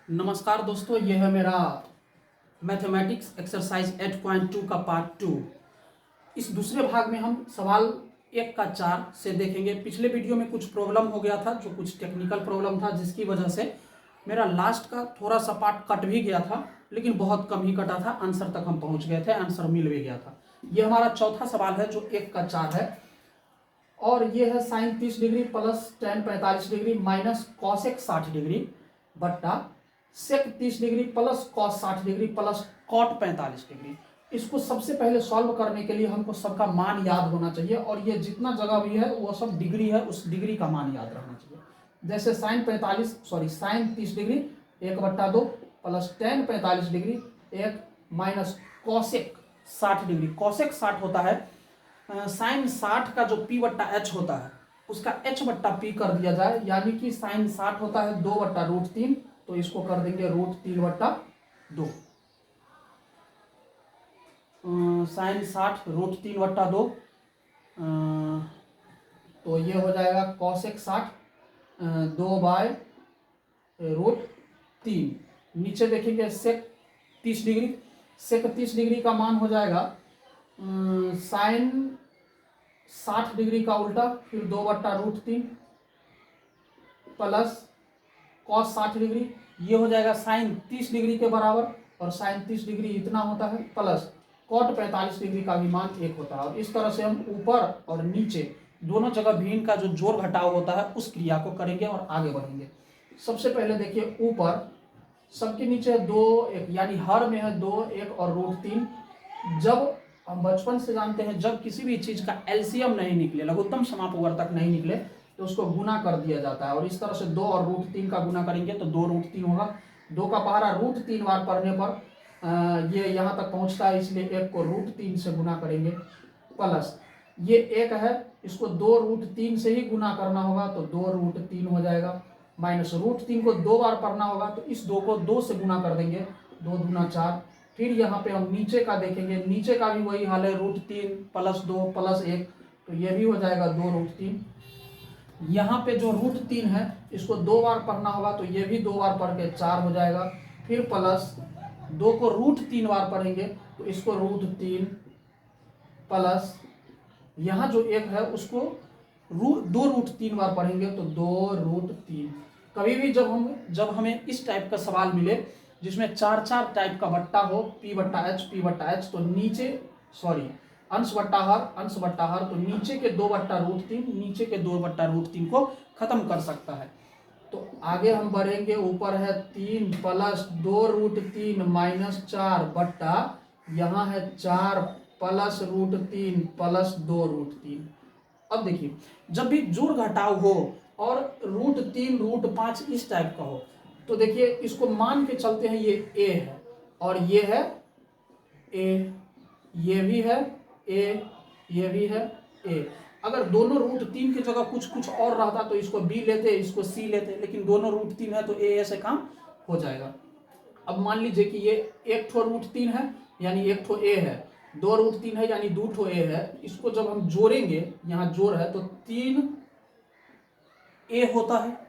नमस्कार दोस्तों, यह है मेरा मैथमेटिक्स एक्सरसाइज 8.2 का पार्ट 2। इस दूसरे भाग में हम सवाल 1 का 4 से देखेंगे। पिछले वीडियो में कुछ प्रॉब्लम हो गया था, जो कुछ टेक्निकल प्रॉब्लम था, जिसकी वजह से मेरा लास्ट का थोड़ा सा पार्ट कट भी गया था, लेकिन बहुत कम ही कटा था। आंसर तक हम पहुंच गए थे, आंसर मिल भी गया था। ये हमारा चौथा सवाल है जो 1 का 4 है, और ये है sine 30 degree plus tan 45 degree minus cosec 60 degree बट्टा sec 30 degree plus cos 60 degree plus cot 45 degree. इसको सबसे पहले सॉल्व करने के लिए हमको सबका मान याद होना चाहिए, और ये जितना जगह भी है वो सब डिग्री है, उस डिग्री का मान याद रहना चाहिए। जैसे sine 30 degree 1/2 plus tan 45 degree 1 minus cosec 60 degree. Cosec 60 होता है साइन 60 का जो p/h होता है उसका h/p कर दिया जाए, यानी कि साइन 60 होता है 2/√3, तो इसको कर देंगे √3/2। साइन 60 √3/2, तो ये हो जाएगा कॉसेक 60 2/√3। नीचे देखेंगे सेक 30 डिग्री। सेक 30 डिग्री का मान हो जाएगा साइन 60 डिग्री का उल्टा, फिर 2/√3 प्लस कॉस 60 डिग्री, ये हो जाएगा साइन 30 डिग्री के बराबर, और साइन 30 डिग्री इतना होता है, प्लस कॉट 45 डिग्री का भी मान 1 होता है। और इस तरह से हम ऊपर और नीचे दोनों जगह भी इनका जो जोड़ घटाव होता है उस क्रिया को करेंगे और आगे बढ़ेंगे। सबसे पहले देखिए, ऊपर सबके नीचे 2 1, यानी हर में है 2 1 और √3। जब हम बचपन से जानते हैं, जब किसी भी चीज का एलसीएम नहीं निकले, लघुत्तम समापवर्तक नहीं निकले, तो उसको गुना कर दिया जाता है। और इस तरह से 2 और √3 का गुना करेंगे तो 2√3 होगा। 2 का पहाड़ा √3 बार पढ़ने पर ये यहाँ तक पहुँचता है, इसलिए 1 को √3 से गुना करेंगे, प्लस ये 1 है, इसको 2√3 से ही गुना करना होगा, तो 2√3 हो जाएगा, माइनस √3 को 2 बार पढ़ना होगा, तो इस 2 को 2 से गुना कर देंगे, 2 दूना 4। फिर यहाँ पे हम नीचे का देखेंगे, नीचे का भी वही हाल है, √3 प्लस 2 प्लस 1, तो ये भी हो जाएगा 2√3। यहाँ पे जो √3 है इसको 2 बार पढ़ना होगा, तो ये भी 2 बार पढ़ के 4 हो जाएगा। फिर प्लस 2 को √3 बार पढ़ेंगे, तो इसको √3 प्लस यहाँ जो 1 है उसको 2√3 बार पढ़ेंगे, तो 2√3। कभी भी जब हमें इस टाइप का सवाल मिले जिसमें 4 टाइप का बट्टा हो, p/h, तो नीचे अंश बट्टा हर, तो नीचे के 2/√3, नीचे के 2/√3 को खत्म कर सकता है। तो आगे हम बढ़ेंगे, ऊपर है 3 प्लस 2√3 माइनस 4 बट्टा, यहाँ है 4 प्लस √3 प्लस 2√3। अब देखिए, जब भी जोड़ घटाव हो और √3 √5 इस टाइप का हो, तो देखिए इसको मान के चलते हैं, ये a है और ये है a, ये भी है a, ये भी है a। अगर दोनों √3 की जगह कुछ और रहता तो इसको b लेते, इसको c लेते, लेकिन दोनों √3 है तो a से काम हो जाएगा। अब मान लीजिए कि ये 1 ठो √3 है, यानी 1 ठो a है, 2 √3 है, यानी 2 ठो a है। इसको जब हम जोड़ेंगे, यहाँ जोड़ है, तो 3 a होता है,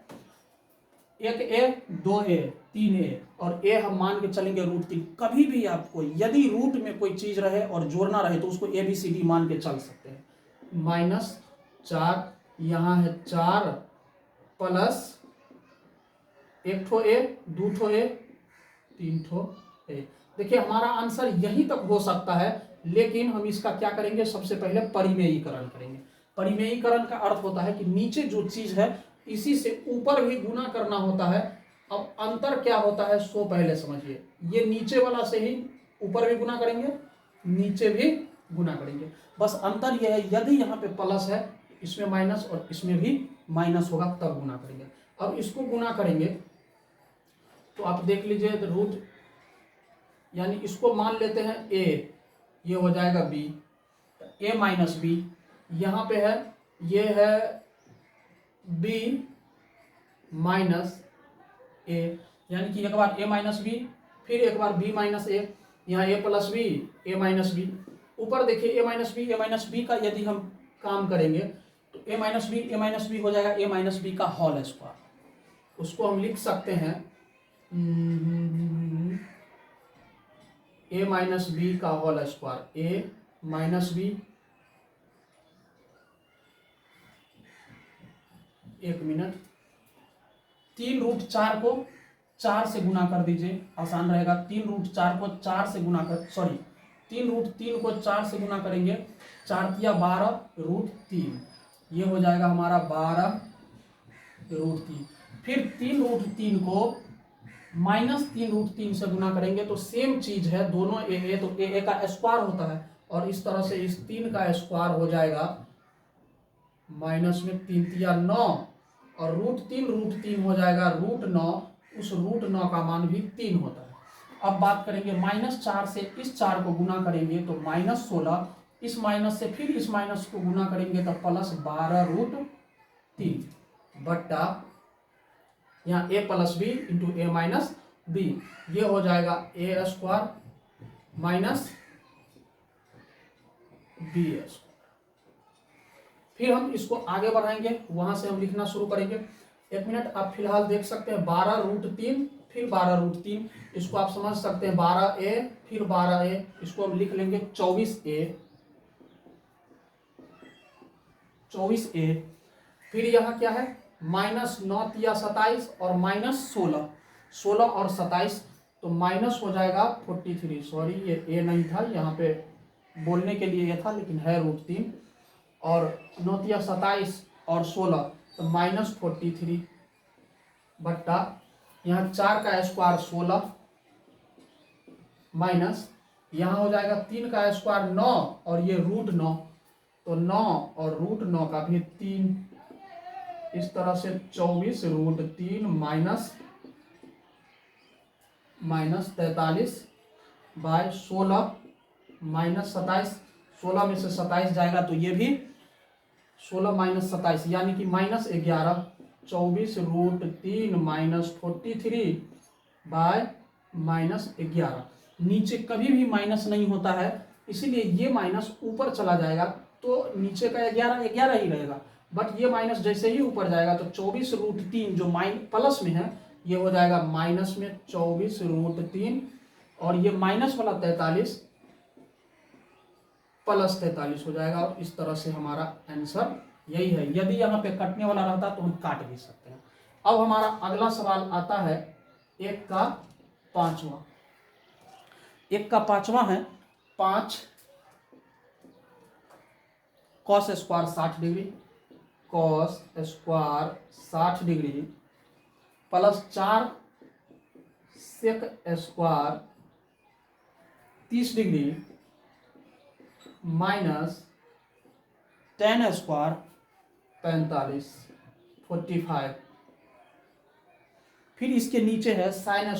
1 a 2 a 3 a, और a हम मान के चलेंगे √3। कभी भी आपको यदि रूट में कोई चीज रहे और जोड़ना रहे तो उसको ABCD मान के चल सकते हैं। -4, यहाँ है 4 प्लस 1 ठो a 2 ठो a 3 ठो a। देखिए हमारा आंसर यहीं तक हो सकता है, लेकिन हम इसका क्या करेंगे, सबसे पहले परिमेयीकरण करेंगे। परिमेयीकरण का अर्थ होता है कि नीचे जो चीज है इसी से ऊपर भी गुना करना होता है। अब अंतर क्या होता है सो पहले समझिए। ये नीचे वाला से ही ऊपर भी गुना करेंगे, नीचे भी गुना करेंगे, बस अंतर यह है, यदि यहाँ पे प्लस है इसमें माइनस और इसमें भी माइनस होगा, तब गुना करेंगे। अब इसको गुना करेंगे तो आप देख लीजिए, रूट यानी इसको मान लेते हैं a, ये हो जाएगा b, a माइनस b, यहाँ पे है ये है b माइनस a, यानी कि एक बार a माइनस बी, फिर एक बार b माइनस a, यहाँ a plus B a minus B. ऊपर देखिए a माइनस बी का यदि हम काम करेंगे तो a माइनस बी हो जाएगा a माइनस बी का होल स्क्वायर। उसको हम लिख सकते हैं ए माइनस बी का होल स्क्वायर, ए माइनस बी, एक मिनट, 3√4 को 4 से गुना कर दीजिए, आसान रहेगा। 3√4 को 4 से गुना कर, सॉरी 3√3 को 4 से गुना करेंगे, 4 × 12√3, ये हो जाएगा हमारा 12√3। फिर 3√3 को -3√3 से गुना करेंगे तो सेम चीज है, दोनों ए, तो ए का स्क्वायर होता है, और इस तरह से इस 3 का स्क्वायर हो जाएगा माइनस में 3×9, और √3 हो जाएगा √9, उस √9 का मान भी 3 होता है। अब बात करेंगे -4 से इस 4 को गुना करेंगे तो -16, इस माइनस से फिर इस माइनस को गुना करेंगे तो +12√3 बट्टा यहाँ a + b into a minus b, ये हो जाएगा a² माइनस b²। फिर हम इसको आगे बढ़ाएंगे, वहां से हम लिखना शुरू करेंगे। एक मिनट, आप फिलहाल देख सकते हैं 12√3 फिर 12√3, इसको आप समझ सकते हैं 12a फिर 12a, इसको हम लिख लेंगे 24a। फिर यहाँ क्या है, -9 × 27 और -16, 16 और 27, तो माइनस हो जाएगा 43, सॉरी ये a नहीं था, यहाँ पे बोलने के लिए ये था लेकिन है √3, और 9 × 27 और 16 तो -43 बट्टा यहाँ 4 का स्क्वायर 16 माइनस यहाँ हो जाएगा 3 का स्क्वायर 9 और ये √9, तो 9 और √9 का भी 3, इस तरह से 24√3 माइनस 43/16 -27, 16 में से 27 जाएगा तो ये भी 16 - 27 यानी कि -11, 24√3 -43/-11। नीचे कभी भी माइनस नहीं होता है, इसीलिए ये माइनस ऊपर चला जाएगा तो नीचे का 11 11 ही रहेगा, बट ये माइनस जैसे ही ऊपर जाएगा तो 24√3 जो प्लस में है ये हो जाएगा माइनस में 24√3, और ये माइनस वाला 43 + 43 हो जाएगा, और इस तरह से हमारा आंसर यही है। यदि यहाँ पे कटने वाला रहता तो हम काट भी सकते हैं। अब हमारा अगला सवाल आता है 1 का 5वां। 1 का 5वां है 5 cos² 60 degree, cos² 60 degree plus 4 sec² 30 degree minus tan² 45 45। फिर इसके नीचे है sin²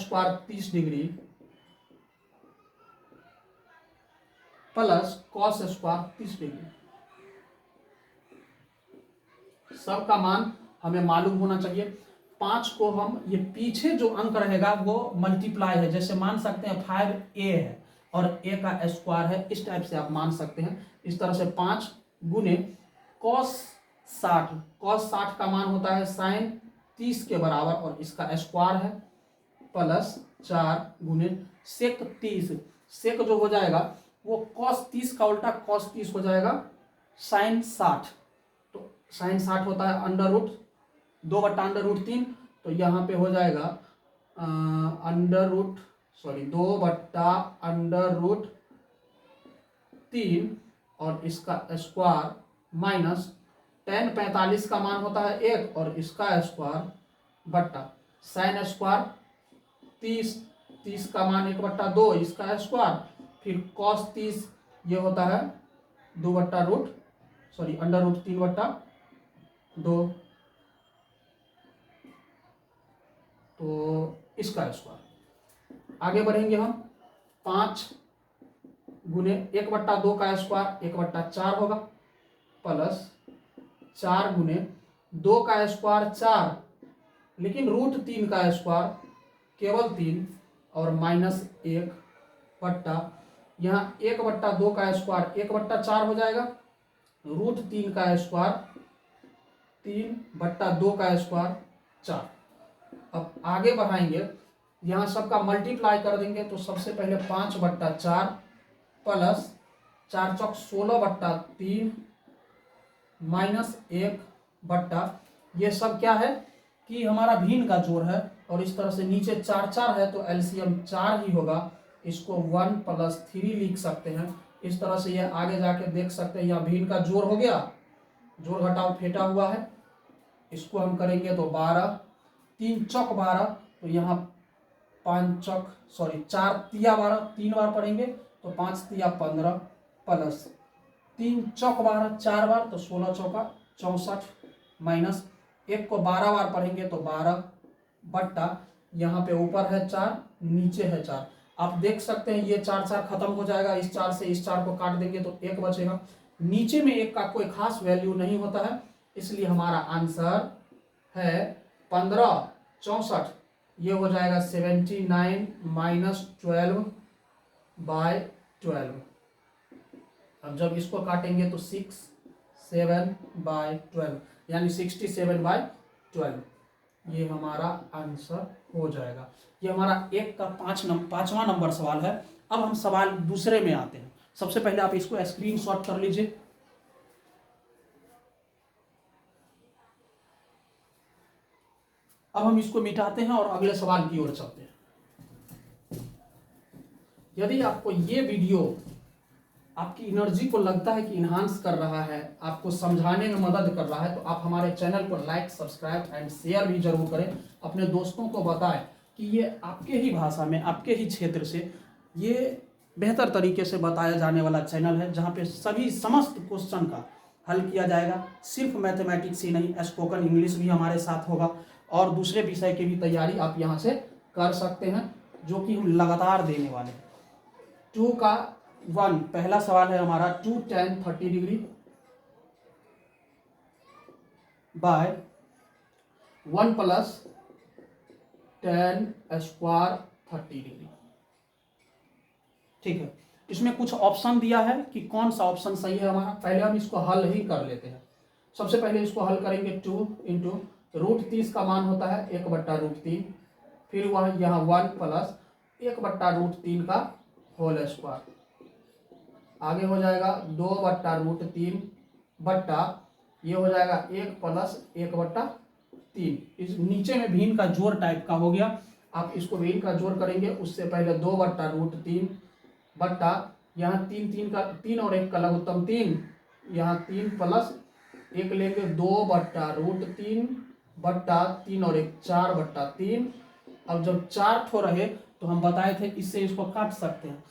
30 degree plus cos² 30 degree. सबका मान हमें मालूम होना चाहिए। 5 को हम, ये पीछे जो अंक रहेगा वो मल्टीप्लाई है, जैसे मान सकते हैं 5a है और a का स्क्वायर है, इस टाइप से आप मान सकते हैं। इस तरह से 5 गुने cos 60 का मान होता है sin 30 के बराबर और इसका स्क्वायर है, प्लस 4 गुने sec 30, सेक जो हो जाएगा वो cos 30 का उल्टा cos 30 हो जाएगा sin 60, तो sin 60 होता है √2/√3, तो यहाँ पे हो जाएगा 2/√3 और इसका स्क्वायर माइनस tan 45 का मान होता है 1 और इसका स्क्वायर बट्टा sin स्क्वायर 30 का मान 1/2 इसका स्क्वायर, फिर cos 30 ये होता है √3/2, तो इसका स्क्वायर। आगे बढ़ेंगे हम, 5 गुने 1/2 का स्क्वायर 1/4 होगा, प्लस 4 गुने 2 का स्क्वायर 4, लेकिन √3 का स्क्वायर केवल 3 और माइनस 1 बट्टा यहाँ 1/2 का स्क्वायर 1/4 हो जाएगा, √3 का स्क्वायर 3/2 का स्क्वायर 4। अब आगे बढ़ाएंगे, यहाँ सबका मल्टीप्लाई कर देंगे तो सबसे पहले 5/4 प्लस 4 चौक 16/3 माइनस 1 ये सब क्या है कि हमारा भिन्न का जोड़ है, और इस तरह से नीचे 4 है तो एलसीएम 4 ही होगा। इसको 1 + 3 लिख सकते हैं। इस तरह से ये आगे जाके देख सकते हैं, यहाँ भिन्न का जोड़ हो गया, जोड़ घटाव फेटा हुआ है। इसको हम करेंगे तो 12, 3 चौक 12, तो यहाँ 4 तिया 12 3 बार पढ़ेंगे तो 5 तिया 15 प्लस 3 चौक 12 4 बार तो 16 चौका 64 माइनस 1 को 12 बार पढ़ेंगे तो 12 बट्टा यहाँ पे ऊपर है 4 नीचे है 4। आप देख सकते हैं ये 4 खत्म हो जाएगा, इस 4 से इस 4 को काट देंगे तो 1 बचेगा। नीचे में 1 का कोई खास वैल्यू नहीं होता है, इसलिए हमारा आंसर है 15 64। ये हो जाएगा 79 माइनस 12/12। अब जब इसको काटेंगे तो 67/12 यानी 67/12 ये हमारा आंसर हो जाएगा। ये हमारा 1 का 5वां नंबर सवाल है। अब हम सवाल दूसरे में आते हैं। सबसे पहले आप इसको स्क्रीनशॉट कर लीजिए। अब हम इसको मिटाते हैं और अगले सवाल की ओर चलते हैं। यदि आपको ये वीडियो आपकी एनर्जी को लगता है कि इन्हांस कर रहा है, आपको समझाने में मदद कर रहा है, तो आप हमारे चैनल को लाइक, सब्सक्राइब एंड शेयर भी जरूर करें। अपने दोस्तों को बताएं कि ये आपके ही भाषा में, आपके ही क्षेत्र से ये बेहतर तरीके से बताया जाने वाला चैनल है, जहाँ पे सभी समस्त क्वेश्चन का हल किया जाएगा। सिर्फ मैथमेटिक्स ही नहीं, स्पोकन इंग्लिश भी हमारे साथ होगा और दूसरे विषय की भी तैयारी आप यहाँ से कर सकते हैं, जो कि हम लगातार देने वाले हैं। 2 का 1 पहला सवाल है हमारा, 2 tan 30 degree by 1 + tan square 30 degree. ठीक है, इसमें कुछ ऑप्शन दिया है कि कौन सा ऑप्शन सही है हमारा। पहले हम इसको हल ही कर लेते हैं। सबसे पहले इसको हल करेंगे 2 × √30 का मान होता है 1/√3, फिर वह यहाँ 1 + 1/√3 का होल स्क्वायर, आगे हो जाएगा 2/√3 बट्टा ये हो जाएगा 1 + 1/3। इस नीचे में भिन्न का जोड़ टाइप का हो गया। आप इसको भिन्न का जोड़ करेंगे, उससे पहले 2/√3 बट्टा यहाँ 3 और 1 का लघुत्तम 3, यहाँ 3 + 1 लेंगे 2/√3 बट्टा 3 और 1 4/3। अब जब 4 ठो रहे तो हम बताए थे इससे इसको काट सकते हैं।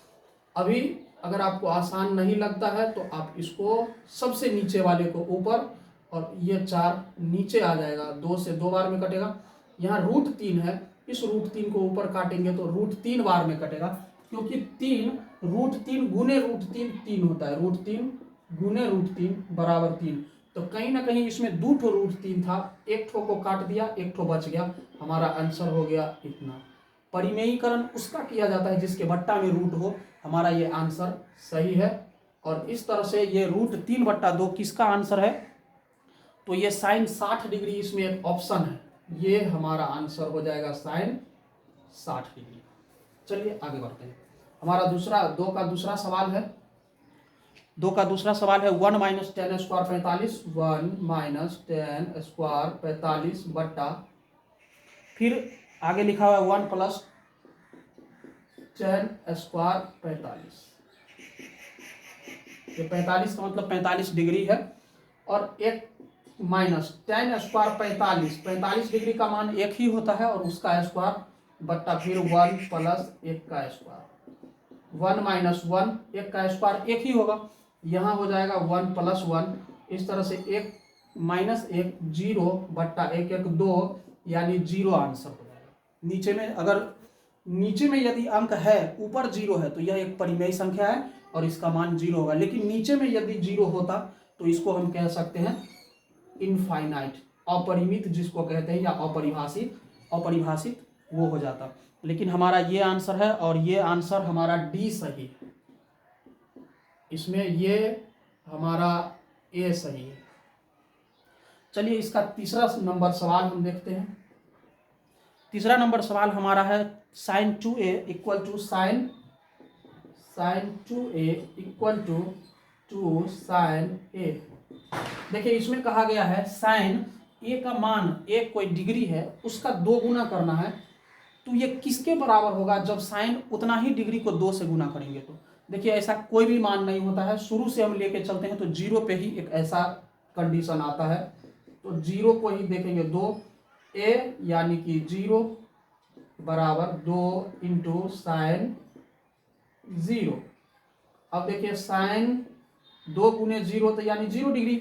अभी अगर आपको आसान नहीं लगता है तो आप इसको सबसे नीचे वाले को ऊपर और ये 4 नीचे आ जाएगा, 2 से 2 बार में कटेगा। यहाँ √3 है, इस √3 को ऊपर काटेंगे तो √3 बार में कटेगा, क्योंकि 3 √3 गुने √3 3 होता है। √3 गुने √3 बराबर 3। तो कहीं ना कहीं इसमें 2 ठो √3 था, 1 ठो को काट दिया, 1 ठो बच गया। हमारा आंसर हो गया इतना। परिमेयीकरण उसका किया जाता है जिसके बट्टा में रूट हो। हमारा ये आंसर सही है। और इस तरह से ये √3/2 किसका आंसर है, तो ये sin 60 डिग्री इसमें एक ऑप्शन है, ये हमारा आंसर हो जाएगा sin 60 डिग्री। चलिए आगे बढ़ते हैं। हमारा 2 का दूसरा सवाल है। 2 का दूसरा सवाल है 1 - tan स्क्वायर 45, 1 - tan स्क्वायर 45 बट्टा फिर आगे लिखा हुआ है 1 + tan स्क्वायर 45। ये 45 का मतलब 45 डिग्री है, और 1 - tan स्क्वायर 45 डिग्री का मान 1 ही होता है और उसका स्क्वायर बट्टा फिर 1 + 1 का स्क्वायर। 1 - 1 1 का स्क्वायर 1 ही होगा, यहाँ हो जाएगा 1 + 1। इस तरह से 1 - 1 0 बट्टा 1 1 2 यानी 0 आंसर हो जाएगा। नीचे में यदि अंक है, ऊपर 0 है तो यह एक परिमेय संख्या है और इसका मान 0 होगा। लेकिन नीचे में यदि 0 होता तो इसको हम कह सकते हैं इनफाइनाइट, अपरिमित जिसको कहते हैं, या अपरिभाषित वो हो जाता। लेकिन हमारा ये आंसर है और ये आंसर हमारा डी सही है। इसमें ये हमारा ए सही है। चलिए इसका तीसरा नंबर सवाल हम देखते हैं। तीसरा नंबर सवाल हमारा है sine 2a equal to sine 2a equal to sine a। देखिए इसमें कहा गया है साइन a का मान एक कोई डिग्री है उसका 2 गुना करना है, तो ये किसके बराबर होगा जब साइन उतना ही डिग्री को 2 से गुना करेंगे। तो देखिए ऐसा कोई भी मान नहीं होता है, शुरू से हम लेके चलते हैं तो 0 पे ही एक ऐसा कंडीशन आता है। तो 0 को ही देखेंगे 2a यानी कि 0 बराबर 2 इंटू साइन 0। अब देखिए साइन 2 गुने 0 तो यानी 0 डिग्री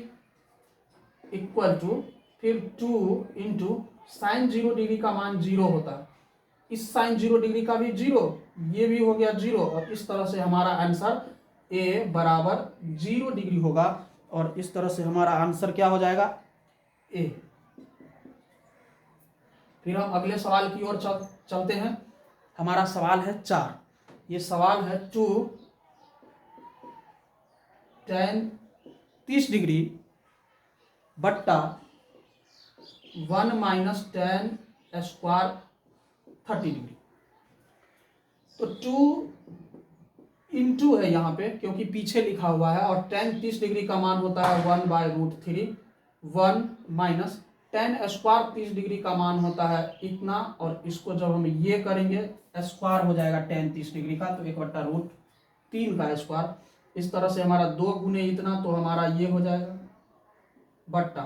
इक्वल टू फिर 2 इंटू साइन 0 डिग्री का मान 0 होता है, इस साइन 0 डिग्री का भी 0, ये भी हो गया 0, और इस तरह से हमारा आंसर a बराबर 0 डिग्री होगा। और इस तरह से हमारा आंसर क्या हो जाएगा a। फिर हम अगले सवाल की ओर चलते हैं। हमारा सवाल है 4। ये सवाल है 2 tan 30 डिग्री बट्टा 1 माइनस tan स्क्वायर 30 डिग्री। तो 2 इंटू है यहाँ पे क्योंकि पीछे लिखा हुआ है, और tan 30 डिग्री का मान होता है 1/√3, 1 माइनस tan स्क्वायर 30 डिग्री का मान होता है इतना, और इसको जब हम ये करेंगे स्क्वायर हो जाएगा tan 30 डिग्री का, तो 1/√3 का स्क्वायर। इस तरह से हमारा 2 गुने इतना, तो हमारा ये हो जाएगा बट्टा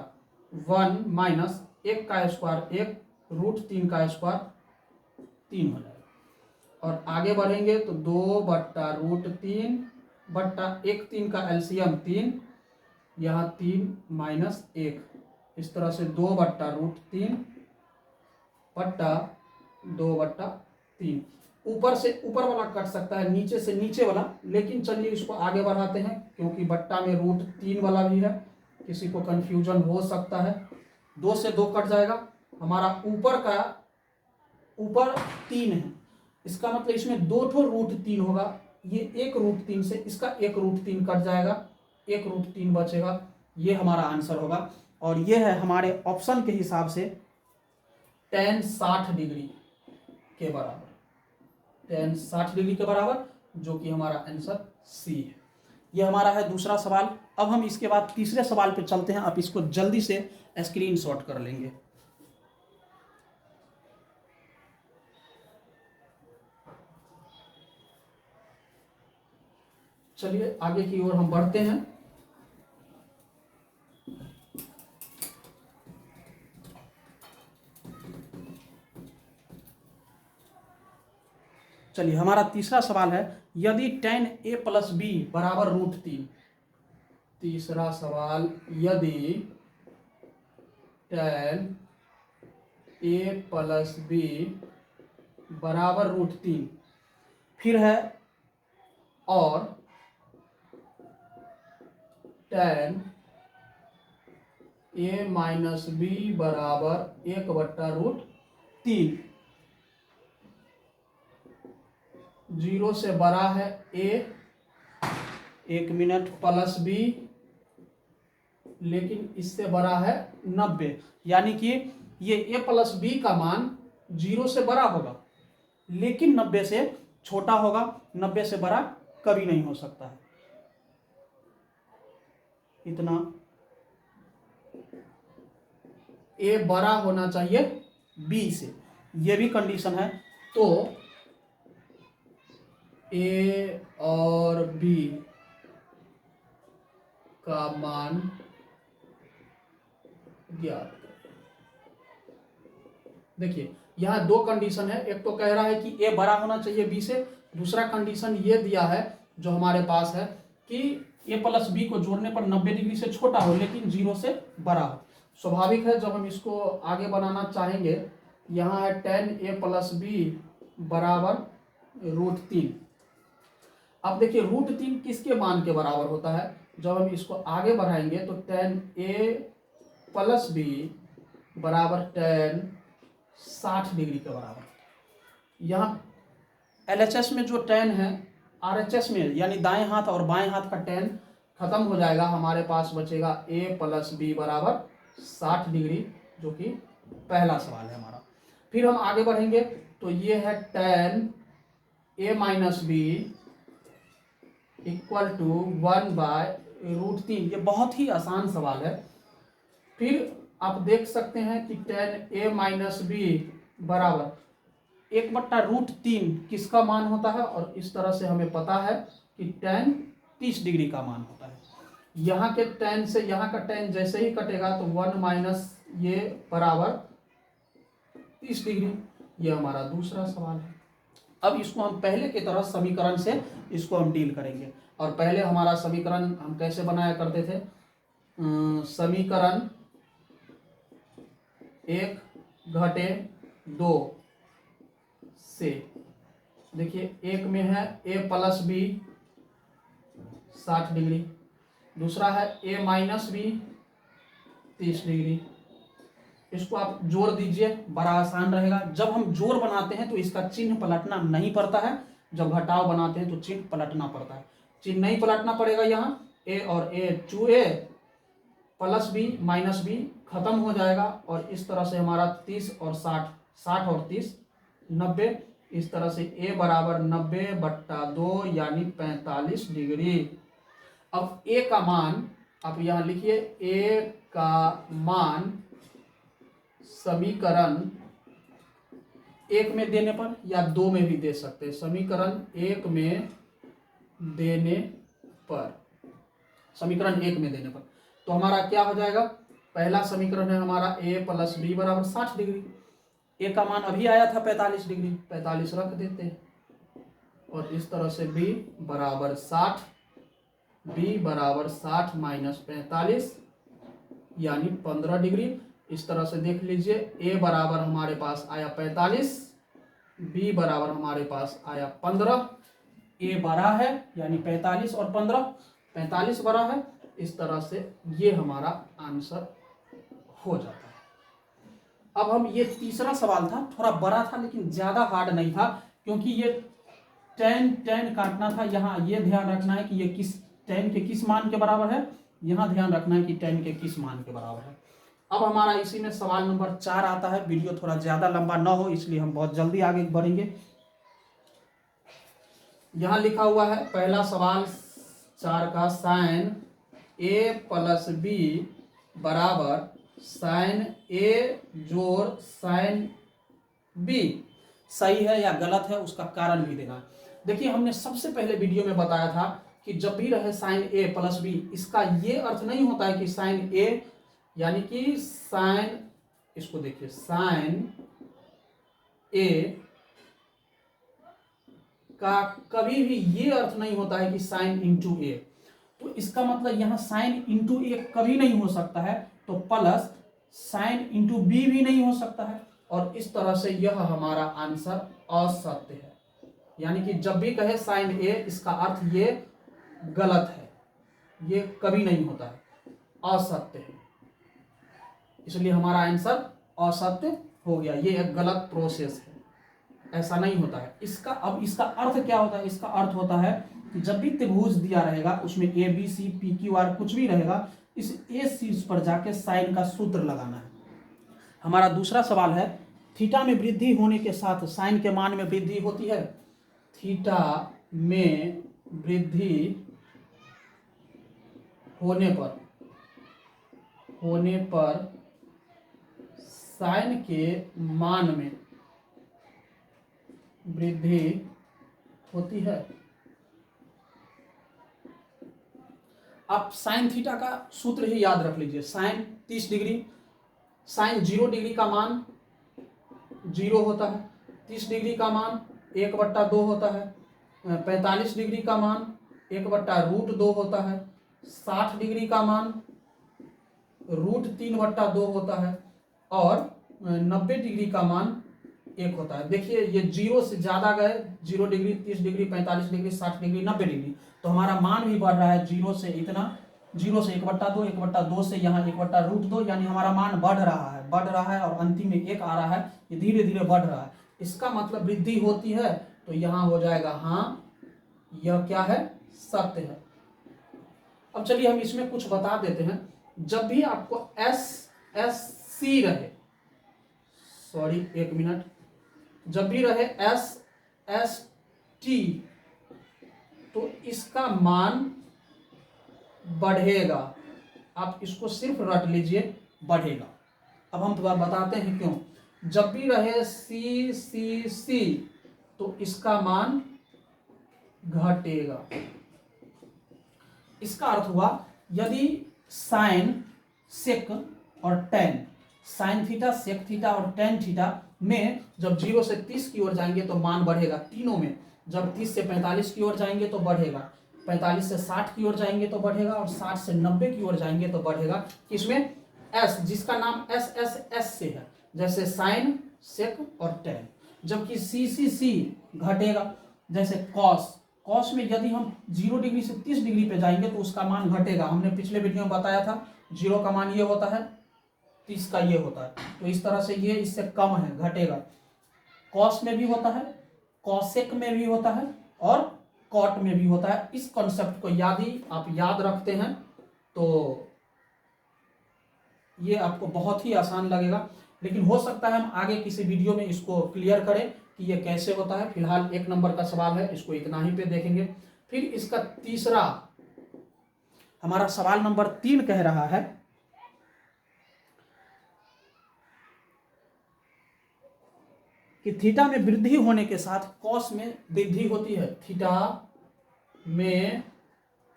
1 माइनस 1 का स्क्वायर 1, √3 का स्क्वायर 3 हो जाएगा। और आगे बढ़ेंगे तो 2/√3 बट्टा 1 3 का एलसीएम 3, यहाँ 3 माइनस 1, इस तरह से 2/√3 बट्टा 2/3। ऊपर से ऊपर वाला कट सकता है, नीचे से नीचे वाला, लेकिन चलिए इसको आगे बढ़ाते हैं क्योंकि बट्टा में √3 वाला भी है, किसी को कंफ्यूजन हो सकता है। 2 से 2 कट जाएगा, हमारा ऊपर 3 है, इसका मतलब इसमें 2 ठो √3 होगा, ये एक √3 से इसका एक √3 कट जाएगा, एक √3 बचेगा, ये हमारा आंसर होगा। और ये है हमारे ऑप्शन के हिसाब से tan 60 डिग्री के बराबर, tan 60 डिग्री के बराबर, जो कि हमारा आंसर सी है। ये हमारा है दूसरा सवाल। अब हम इसके बाद तीसरे सवाल पे चलते हैं, आप इसको जल्दी से स्क्रीनशॉट कर लेंगे। चलिए आगे की ओर हम बढ़ते हैं। चलिए हमारा तीसरा सवाल है, यदि tan a प्लस बी बराबर √3। तीसरा सवाल, यदि tan a प्लस बी बराबर √3, फिर है और tan a माइनस बी बराबर 1/√3, 0 से बड़ा है a, 1 मिनट, प्लस बी लेकिन इससे बड़ा है 90, यानी कि ये a प्लस बी का मान 0 से बड़ा होगा लेकिन 90 से छोटा होगा, 90 से बड़ा कभी नहीं हो सकता है। इतना a बड़ा होना चाहिए b से, ये भी कंडीशन है। तो a और b का मान ज्ञात करें। देखिए यहाँ 2 कंडीशन है, एक तो कह रहा है कि a बड़ा होना चाहिए b से, दूसरा कंडीशन ये दिया है जो हमारे पास है कि a प्लस बी को जोड़ने पर 90 डिग्री से छोटा हो लेकिन 0 से बड़ा हो। स्वाभाविक है जब हम इसको आगे बनाना चाहेंगे, यहाँ है tan a प्लस बी बराबर √3। अब देखिए √3 किसके मान के बराबर होता है, जब हम इसको आगे बढ़ाएंगे तो tan a प्लस बी बराबर tan 60 डिग्री के बराबर। यहाँ LHS में जो tan है RHS में, यानी दाएं हाथ और बाएं हाथ का tan खत्म हो जाएगा, हमारे पास बचेगा a प्लस बी बराबर 60 डिग्री, जो कि पहला सवाल है हमारा। फिर हम आगे बढ़ेंगे तो ये है tan a minus B equal to 1/√3। ये बहुत ही आसान सवाल है। फिर आप देख सकते हैं कि tan a माइनस बी बराबर 1/√3 किसका मान होता है, और इस तरह से हमें पता है कि tan 30 डिग्री का मान होता है। यहाँ के tan से यहाँ का tan जैसे ही कटेगा तो 1 माइनस ये बराबर 30 डिग्री। ये हमारा दूसरा सवाल है। अब इसको हम पहले की तरह समीकरण से इसको हम डील करेंगे। और पहले हमारा समीकरण हम कैसे बनाया करते थे, समीकरण 1 घटे 2 से, देखिए एक में है a प्लस बी 60 डिग्री, दूसरा है a माइनस बी 30 डिग्री। इसको आप जोड़ दीजिए, बड़ा आसान रहेगा। जब हम जोड़ बनाते हैं तो इसका चिन्ह पलटना नहीं पड़ता है, जब घटाव बनाते हैं तो चिन्ह पलटना पड़ता है। चिन्ह नहीं पलटना पड़ेगा, यहाँ a और a 2a plus B minus B खत्म हो जाएगा, और इस तरह से हमारा 30 और 60, 60 और 30 90, इस तरह से a बराबर 90/2 यानी 45 डिग्री। अब a का मान आप यहाँ लिखिए, a का मान समीकरण 1 में देने पर या 2 में भी दे सकते हैं। समीकरण 1 में देने पर, समीकरण 1 में देने पर तो हमारा क्या हो जाएगा, पहला समीकरण है हमारा a प्लस बी बराबर 60 डिग्री। a का मान अभी आया था 45 डिग्री, 45 रख देते हैं, और इस तरह से b बराबर 60, b बराबर 60 माइनस 45 यानी 15 डिग्री। इस तरह से देख लीजिए, a बराबर हमारे पास आया 45, b बराबर हमारे पास आया 15, a बड़ा है यानी 45 और 15, 45 बड़ा है। इस तरह से ये हमारा आंसर हो जाता है। अब हम ये तीसरा सवाल था, थोड़ा बड़ा था लेकिन ज़्यादा हार्ड नहीं था, क्योंकि ये tan काटना था। यहाँ ये ध्यान रखना है कि ये tan के किस मान के बराबर है, यहाँ ध्यान रखना है कि tan के किस मान के बराबर है। अब हमारा इसी में सवाल नंबर 4 आता है। वीडियो थोड़ा ज़्यादा लंबा ना हो इसलिए हम बहुत जल्दी आगे बढ़ेंगे। यहाँ लिखा हुआ है पहला सवाल 4 का, साइन a प्लस बी बराबर साइन a जोड़ साइन b सही है या गलत है, उसका कारण भी देना। देखिए, हमने सबसे पहले वीडियो में बताया था कि जब भी रहे साइन a प्लस बी, इसका ये अर्थ नहीं होता है कि साइन a यानी कि साइन, इसको देखिए, साइन a का कभी भी ये अर्थ नहीं होता है कि साइन इंटू ए। तो इसका मतलब यहाँ साइन इंटू ए कभी नहीं हो सकता है, तो प्लस साइन इंटू बी भी नहीं हो सकता है, और इस तरह से यह हमारा आंसर असत्य है। यानी कि जब भी कहे साइन ए, इसका अर्थ ये गलत है, ये कभी नहीं होता है, असत्य है। इसलिए हमारा आंसर असत्य हो गया। ये एक गलत प्रोसेस है, ऐसा नहीं होता है। अब इसका अर्थ क्या होता है, इसका अर्थ होता है कि जब भी त्रिभुज दिया रहेगा उसमें A B C P Q R कुछ भी रहेगा, इस ए शीर्ष पर जाके साइन का सूत्र लगाना है। हमारा दूसरा सवाल है, थीटा में वृद्धि होने के साथ साइन के मान में वृद्धि होती है। थीटा में वृद्धि होने पर साइन के मान में वृद्धि होती है। आप साइन थीटा का सूत्र ही याद रख लीजिए। साइन 30 डिग्री, साइन 0 डिग्री का मान 0 होता है, 30 डिग्री का मान 1/2 होता है, 45 डिग्री का मान 1/√2 होता है, 60 डिग्री का मान √3/2 होता है, और 90 डिग्री का मान 1 होता है। देखिए, ये 0 से ज़्यादा गए, 0 degree, 30 degree, 45 degree, 60 degree, 90 degree, तो हमारा मान भी बढ़ रहा है। 0 से इतना, 0 से 1/2, 1/2 से यहाँ 1/√2, यानी हमारा मान बढ़ रहा है, और अंतिम में 1 आ रहा है। ये धीरे धीरे बढ़ रहा है, इसका मतलब वृद्धि होती है। तो यहाँ हो जाएगा हाँ, यह क्या है, सत्य है। अब चलिए हम इसमें कुछ बता देते हैं। जब भी आपको एस सी रहे, सॉरी एक मिनट, जब भी रहे एस एस टी तो इसका मान बढ़ेगा। आप इसको सिर्फ रट लीजिए, बढ़ेगा। अब हम थोड़ा बताते हैं क्यों। जब भी रहे सी सी सी तो इसका मान घटेगा। इसका अर्थ हुआ यदि साइन सेक और tan, sine theta sec theta और टेन थीटा में जब 0 से 30 की ओर जाएंगे तो मान बढ़ेगा। तीनों में जब 30 से 45 की ओर जाएंगे तो बढ़ेगा, 45 से 60 की ओर जाएंगे तो बढ़ेगा, और 60 से 90 की ओर जाएंगे तो बढ़ेगा। इसमें एस, जिसका नाम एस एस एस से है, जैसे साइन सेक और टेन। जबकि सी सी सी घटेगा, जैसे कॉस, कॉस में यदि हम 0 डिग्री से 30 डिग्री पे जाएंगे तो उसका मान घटेगा। हमने पिछले वीडियो में बताया था 0 का मान ये होता है, 30 का ये होता है, तो इस तरह से ये इससे कम है, घटेगा। कॉस में भी होता है, कॉसेक में भी होता है और कॉट में भी होता है। इस कॉन्सेप्ट को यदि आप याद रखते हैं तो ये आपको बहुत ही आसान लगेगा। लेकिन हो सकता है हम आगे किसी वीडियो में इसको क्लियर करें कि ये कैसे होता है। फिलहाल 1 नंबर का सवाल है, इसको इतना ही पे देखेंगे। फिर इसका तीसरा, हमारा सवाल नंबर 3 कह रहा है कि थीटा में वृद्धि होने के साथ कॉस में वृद्धि होती है। थीटा में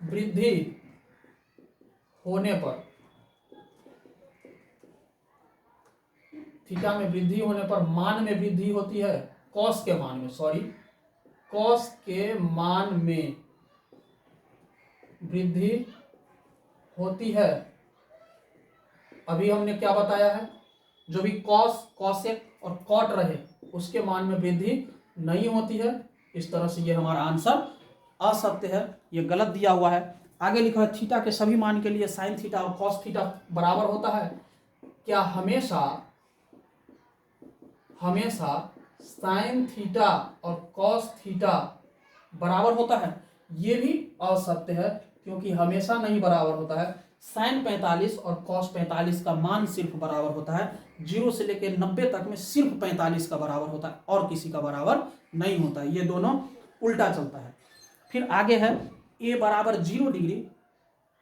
वृद्धि होने पर, थीटा में वृद्धि होने पर मान में वृद्धि होती है, कॉस के मान में, सॉरी कॉस के मान में वृद्धि होती है। अभी हमने क्या बताया है, जो भी कॉस, कॉसेक और कॉट रहे उसके मान में वृद्धि नहीं होती है। इस तरह से ये हमारा आंसर असत्य है, ये गलत दिया हुआ है। आगे लिखा है थीटा के सभी मान के लिए साइन थीटा और कॉस थीटा बराबर होता है। क्या हमेशा साइन थीटा और कॉस थीटा बराबर होता है? ये भी असत्य है, क्योंकि हमेशा नहीं बराबर होता है। साइन 45 और कॉस 45 का मान सिर्फ बराबर होता है। 0 से लेकर 90 तक में सिर्फ 45 का बराबर होता है और किसी का बराबर नहीं होता है। ये दोनों उल्टा चलता है। फिर आगे है ए बराबर 0 डिग्री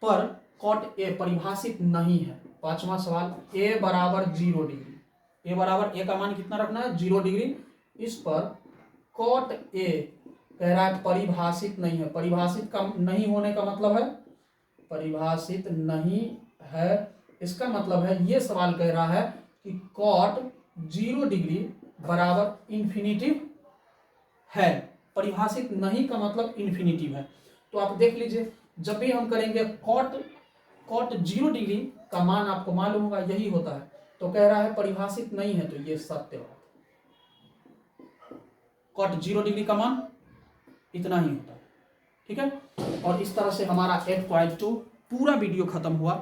पर कॉट ए परिभाषित नहीं है। 5वां सवाल, ए बराबर 0 डिग्री, ए बराबर ए का मान कितना रखना है, 0 डिग्री। इस पर कॉट ए कह रहा है परिभाषित नहीं है। परिभाषित का नहीं होने का मतलब है, परिभाषित नहीं है, इसका मतलब है ये सवाल कह रहा है कि कॉट 0 डिग्री बराबर इन्फिनिटिव है। परिभाषित नहीं का मतलब इन्फिनिटिव है। तो आप देख लीजिए, जब भी हम करेंगे कॉट 0 डिग्री का मान आपको मालूम होगा यही होता है। तो कह रहा है परिभाषित नहीं है, तो ये सत्य बात। कॉट 0 डिग्री का मान इतना ही होता है, ठीक है। और इस तरह से हमारा 8.2 पूरा वीडियो खत्म हुआ।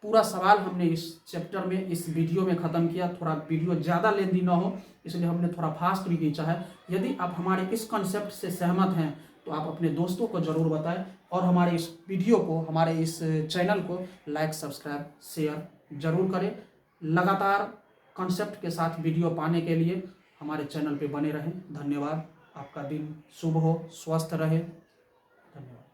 पूरा सवाल हमने इस चैप्टर में, इस वीडियो में खत्म किया। थोड़ा वीडियो ज़्यादा लेंदी ना हो इसलिए हमने थोड़ा फास्ट भी खींचा है। यदि आप हमारे इस कॉन्सेप्ट से सहमत हैं तो आप अपने दोस्तों को ज़रूर बताएं, और हमारे इस वीडियो को, हमारे इस चैनल को लाइक, सब्सक्राइब, शेयर जरूर करें। लगातार कॉन्सेप्ट के साथ वीडियो पाने के लिए हमारे चैनल पे बने रहें। धन्यवाद। आपका दिन शुभ हो, स्वस्थ रहे। धन्यवाद।